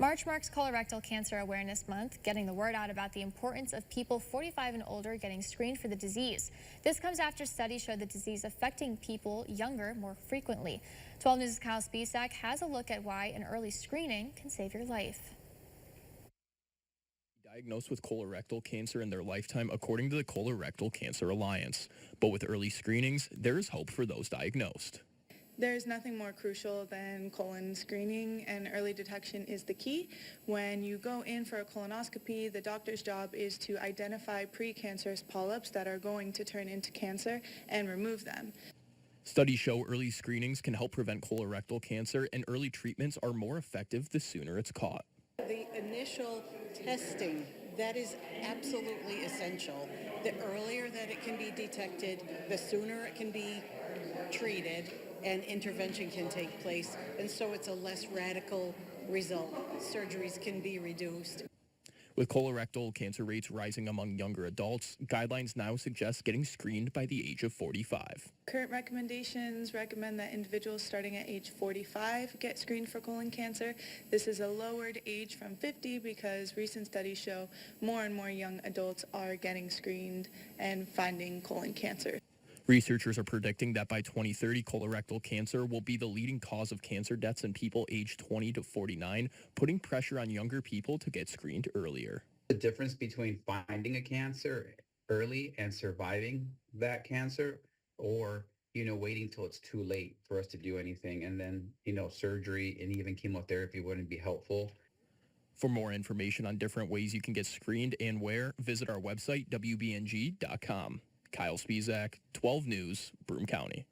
March marks Colorectal Cancer Awareness Month, getting the word out about the importance of people 45 and older getting screened for the disease. This comes after studies show the disease affecting people younger more frequently. 12 News' Kyle Spisak has a look at why an early screening can save your life. Diagnosed with colorectal cancer in their lifetime, according to the Colorectal Cancer Alliance. But with early screenings, there is hope for those diagnosed. There's nothing more crucial than colon screening, and early detection is the key. When you go in for a colonoscopy, the doctor's job is to identify precancerous polyps that are going to turn into cancer and remove them. Studies show early screenings can help prevent colorectal cancer, and early treatments are more effective the sooner it's caught. The initial testing, that is absolutely essential. The earlier that it can be detected, the sooner it can be treated and intervention can take place. And so it's a less radical result. Surgeries can be reduced. With colorectal cancer rates rising among younger adults, guidelines now suggest getting screened by the age of 45. Current recommendations recommend that individuals starting at age 45 get screened for colon cancer. This is a lowered age from 50 because recent studies show more and more young adults are getting screened and finding colon cancer. Researchers are predicting that by 2030, colorectal cancer will be the leading cause of cancer deaths in people aged 20 to 49, putting pressure on younger people to get screened earlier. The difference between finding a cancer early and surviving that cancer, or, waiting till it's too late for us to do anything, and then, surgery and even chemotherapy wouldn't be helpful. For more information on different ways you can get screened and where, visit our website, wbng.com. Kyle Spisak, 12 News, Broome County.